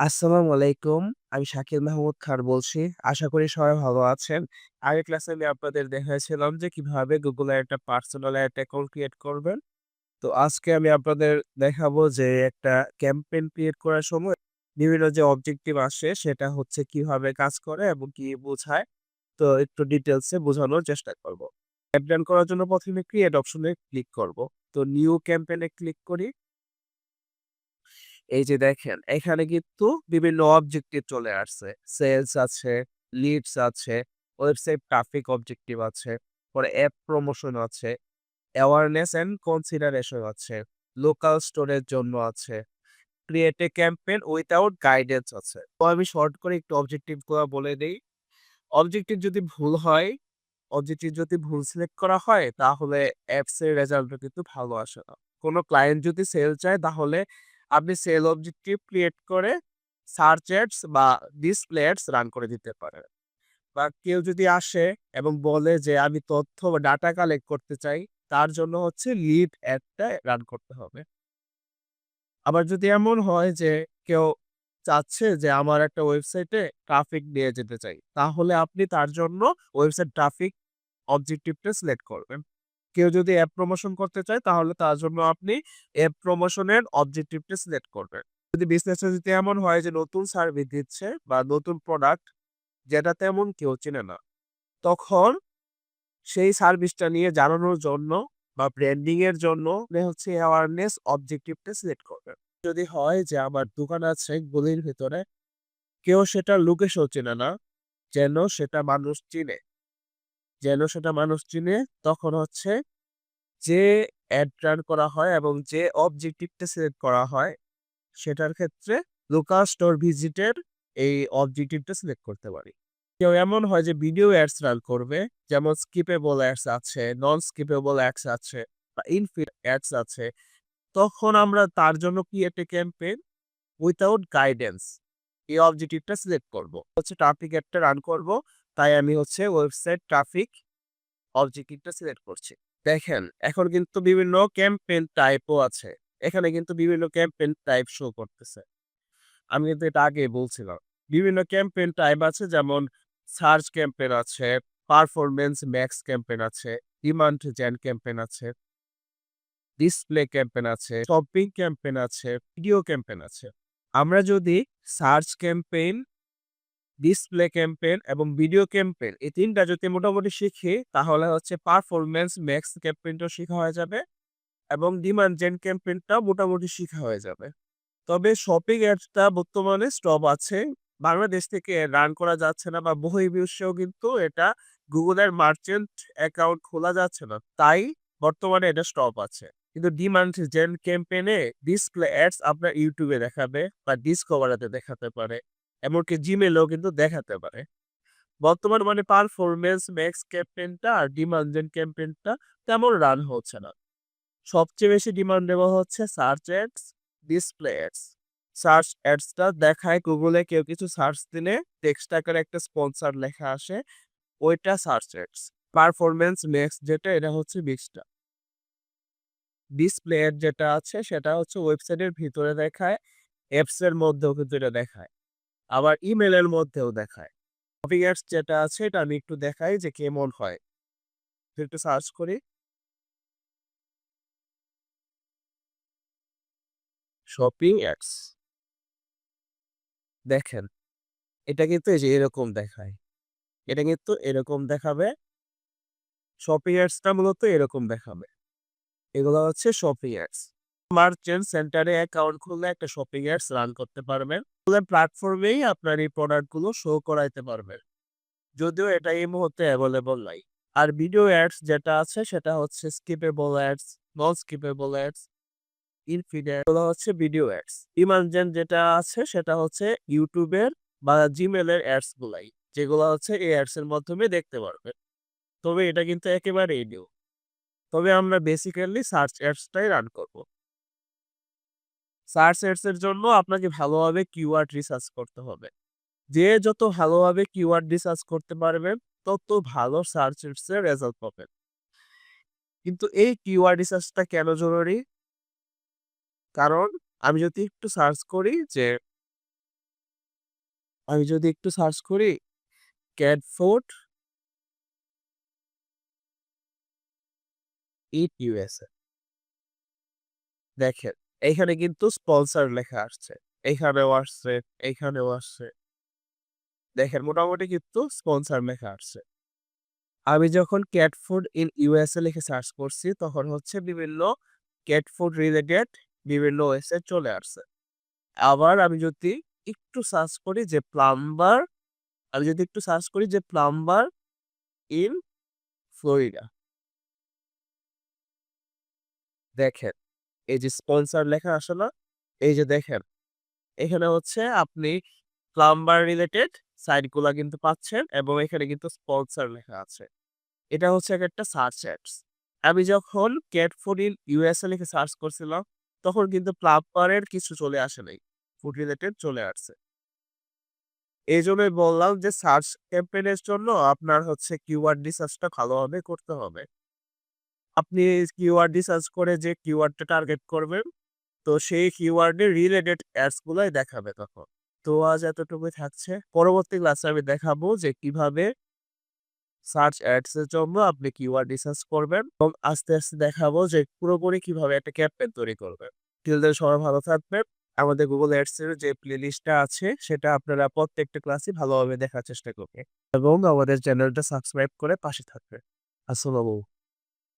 আসসালামু আলাইকুম। আমি শাকিল মাহমুদ খান বলছি। আশা করি সবাই ভালো আছেন। আগের ক্লাসে আমি আপনাদের দেখাইছিলাম যে কিভাবে Google এর একটা পার্সোনাল অ্যাড অ্যাকাউন্ট ক্রিয়েট করবেন। তো আজকে আমি আপনাদের দেখাবো যে একটা ক্যাম্পেইন ক্রিয়েট করার সময় বিভিন্ন যে অবজেক্টিভ আসে সেটা হচ্ছে কিভাবে কাজ করে এবং কি বোঝায়। তো একটু ডিটেইলসে বোঝানোর চেষ্টা করব। অ্যাড রান করার জন্য ১ম এ ক্রিয়েট অপশনে ক্লিক করব। তো নিউ ক্যাম্পেইন এ ক্লিক করি। এই যে দেখেন এখানে কিন্তু বিভিন্ন অবজেক্টিভ চলে আসছে। সেলস আছে, লিডস আছে, ওয়েবসাইট ট্রাফিক অবজেক্টিভ আছে, পরে অ্যাপ প্রমোশন আছে, অ্যাওয়ারনেস অ্যান্ড কনসিডারেশন আছে, লোকাল স্টোরের জন্য আছে, create a campaign without guidance আছে। তো আমি শর্ট করে একটু অবজেক্টিভ গুলা বলে দেই। অবজেক্টিভ যদি ভুল হয়, অবজেক্টিভ যদি ভুল সিলেক্ট করা হয় তাহলে অ্যাপস এর রেজাল্টও কিন্তু ভালো আসে না। কোন ক্লায়েন্ট যদি সেল চায় তাহলে আপনি সেল অবজেক্টিভ ক্রিয়েট করে সার্চ অ্যাডস বা ডিসপ্লে অ্যাডস রান করে দিতে পারেন। বা কেউ যদি আসে এবং বলে যে আমি তথ্য বা ডাটা কালেক্ট করতে চাই, তার জন্য হচ্ছে লিড অ্যাডটা রান করতে হবে। আবার যদি এমন হয় যে কেউ চাচ্ছে যে আমার একটা ওয়েবসাইটে ট্রাফিক নিয়ে যেতে চাই, তাহলে আপনি তার জন্য ওয়েবসাইট ট্রাফিক অবজেক্টিভটা সিলেক্ট করবেন। কেউ যদি অ্যাপ প্রমোশন করতে চায় তাহলে তার জন্য আপনি অ্যাপ প্রমোশনের অবজেক্টিভটা সিলেক্ট করবেন। যদি বিজনেসে যদি এমন হয় যে নতুন সার্ভিস দিচ্ছে বা নতুন প্রোডাক্ট যেটা তেমন কেউ চেনে না, তখন সেই সার্ভিসটা নিয়ে জানানোর জন্য বা ব্র্যান্ডিং এর জন্য হচ্ছে অ্যাওয়ারনেস অবজেক্টিভটা সিলেক্ট করবেন। যদি হয় যে আমার দোকান আছে গলির ভেতরে, কেউ সেটার লোকেশন চেনে না, যেন সেটা মানুষ চিনে। যেন সেটা মানুষ চিনে, তখন হচ্ছে যে অ্যাড রান করা হয় এবং যে অবজেক্টিভটা সিলেক্ট করা হয়, সেটার ক্ষেত্রে লোকাল স্টোর ভিজিটের এই অবজেক্টিভটা সিলেক্ট করতে পারি। কেউ এমন হয় যে ভিডিও অ্যাডস রান করবে, যেমন স্কিপেবল অ্যাডস আছে, নন স্কিপেবল অ্যাডস আছে বা ইনফিড অ্যাডস আছে। তখন আমরা তার জন্য create a campaign without guidance এই অবজেক্টিভটা সিলেক্ট করব। হচ্ছে ট্রাফিক অ্যাডটা রান করব, তাই আমি হচ্ছে ওয়েবসাইট ট্রাফিক অবজেক্টিভটা সিলেক্ট করছি। দেখেন এখন কিন্তু বিভিন্ন ক্যাম্পেইন টাইপও আছে। এখানে কিন্তু বিভিন্ন ক্যাম্পেইন টাইপ শো করতেছে। আমি কিন্তু এটা আগেই বলছিলাম। বিভিন্ন ক্যাম্পেইন টাইপ আছে, যেমন সার্চ ক্যাম্পেইন আছে, পারফরম্যান্স ম্যাক্স ক্যাম্পেইন আছে, ডিমান্ড জেন ক্যাম্পেইন আছে, ডিসপ্লে ক্যাম্পেইন আছে, শপিং ক্যাম্পেইন আছে, ভিডিও ক্যাম্পেইন আছে। আমরা যদি সার্চ ক্যাম্পেইন, ডিসপ্লে ক্যাম্পেইন এবং ভিডিও ক্যাম্পেইন এই ৩ টা যদি মোটামুটি শিখি, তাহলে হচ্ছে পারফরম্যান্স ম্যাক্স ক্যাম্পেইনটাও শিখা হয়ে যাবে এবং ডিমান্ড জেন ক্যাম্পেইনটাও মোটামুটি শিখা হয়ে যাবে। তবে শপিং অ্যাডসটা বর্তমানে স্টপ আছে। বাংলাদেশ থেকে রান করা যাচ্ছে না বা বহির্বিশ্বেও কিন্তু এটা Google এর মার্চেন্ট অ্যাকাউন্ট খোলা যাচ্ছে না। তাই বর্তমানে এটা স্টপ আছে। কিন্তু ডিমান্ড জেন ক্যাম্পেইনে ডিসপ্লে অ্যাডস আপনার YouTube এ দেখাবে বা ডিসকভারিতে দেখাতে পারে। এমনকি Gmail এও কিন্তু দেখাতে পারে। বর্তমান মানে পারফরম্যান্স ম্যাক্স ক্যাম্পেইনটা আর ডিমান্ড জেন ক্যাম্পেইনটা তেমন রান হচ্ছে না। সবচেয়ে বেশি ডিমান্ডেবল হচ্ছে search ads, display ads. Search অ্যাডসটা দেখায় Google এ কেউ কিছু সার্চ দিলে টেক্সট আকারে একটা স্পন্সর লেখা আসে, ওইটা সার্চ অ্যাডস। পারফরম্যান্স ম্যাক্স যেটা এটা হচ্ছে ২০ টা। ডিসপ্লে অ্যাড যেটা আছে সেটা হচ্ছে ওয়েবসাইটের ভিতরে দেখায়, অ্যাপস এর মধ্যেও কিন্তু এটা দেখায়। আবার ইমেইলের মধ্যেও দেখায়। শপিং অ্যাডস যেটা আছে এটা আমি একটু দেখাই যে কেমন হয়। একটু সার্চ করি। Shopping ads. দেখেন, এটা কিন্তু এই যে এরকম দেখায়। এটা কিন্তু এরকম দেখাবে। শপিং অ্যাডসটা মূলত এরকম দেখাবে। এগুলো হচ্ছে শপিং অ্যাডস। মার্চেন্ট সেন্টারে অ্যাকাউন্ট খুললে একটা শপিং অ্যাডস রান করতে পারবেন। Google প্ল্যাটফর্মেই আপনার এই প্রোডাক্ট গুলো শো করাইতে পারবেন। যদিও এটা এই মুহূর্তে এভেইলেবল নাই। আর ভিডিও অ্যাডস যেটা আছে সেটা হচ্ছে skippable ads, non skippable ads, infeed ad এগুলো হচ্ছে ভিডিও অ্যাডস। ইমার্জেন্ট যেটা আছে সেটা হচ্ছে YouTube এর বা Gmail এর অ্যাডস গুলাই। যেগুলো হচ্ছে এই অ্যাডস এর মাধ্যমে দেখতে পারবেন। তবে এটা কিন্তু একেবারেই নিউ। তবে আমরা বেসিক্যালি সার্চ অ্যাডসটাই রান করব। সার্চ অ্যাডস এর জন্য আপনাকে ভালোভাবে কিওয়ার্ড রিসার্চ করতে হবে। যে যত ভালোভাবে কিওয়ার্ড রিসার্চ করতে পারবেন, তত ভালো সার্চ অ্যাডস এর রেজাল্ট পাবেন। কিন্তু এই কিওয়ার্ড রিসার্চটা কেন জরুরি? কারণ আমি যদি একটু সার্চ করি যে আমি যদি একটু সার্চ করি ক্যাট ফুড ইট ইউএসএ, দেখেন এইখানে কিন্তু স্পন্সর লেখা আসছে। এইখানেও আসছে, এইখানেও আসছে। দেখেন মোটামুটি কিন্তু স্পন্সর লেখা আসছে। আমি যখন ক্যাট ফুড ইন ইউএসএ লিখে সার্চ করছি তখন হচ্ছে বিভিন্ন ক্যাট ফুড রিলেটেড বিভিন্ন ওয়েবসাইট চলে আসছে। আবার আমি যদি একটু সার্চ করি যে প্লাম্বার, আমি যদি একটু সার্চ করি যে প্লাম্বার ইন ফ্লোরিডা, দেখেন এই যে স্পন্সর লেখা আসে না? এই যে দেখেন এখানে হচ্ছে আপনি প্লাম্বার রিলেটেড সাইটগুলা কিন্তু পাচ্ছেন এবং এখানে কিন্তু স্পন্সর লেখা আছে। এটা হচ্ছে একটা সার্চ অ্যাডস। আমি যখন ক্যাট ফুড ইন ইউএসএ লিখে সার্চ করছিলাম, তখন কিন্তু প্লাম্বারের কিছু চলে আসে নাই। ফুড রিলেটেড চলে আসছে। এইজন্যই বললাম যে সার্চ ক্যাম্পেইন এর জন্য আপনার হচ্ছে কিওয়ার্ড রিসার্চটা ভালোভাবে করতে হবে। আপনি কিওয়ার্ড রিসার্চ করে যে কিওয়ার্ডটা টার্গেট করবেন, তো সেই কিওয়ার্ডের রিলেটেড অ্যাডস গুলাই দেখাবে তখন। তো আজ এতটুকুই থাকছে। পরবর্তী ক্লাসে আমি দেখাবো যে কিভাবে সার্চ অ্যাডস এর জন্য আপনি কিওয়ার্ড রিসার্চ করবেন এবং আস্তে, আস্তে দেখাবো যে পুরোপুরি কিভাবে একটা ক্যাম্পেইন তৈরি করবেন। টিল দেন সবাই ভালো থাকবেন। আমাদের Google Ads এর যে প্লেলিস্টটা আছে সেটা আপনারা প্রত্যেকটা ক্লাসই ভালোভাবে দেখার চেষ্টা করবেন এবং আমাদের চ্যানেলটা সাবস্ক্রাইব করে পাশে থাকবেন। আসসালামু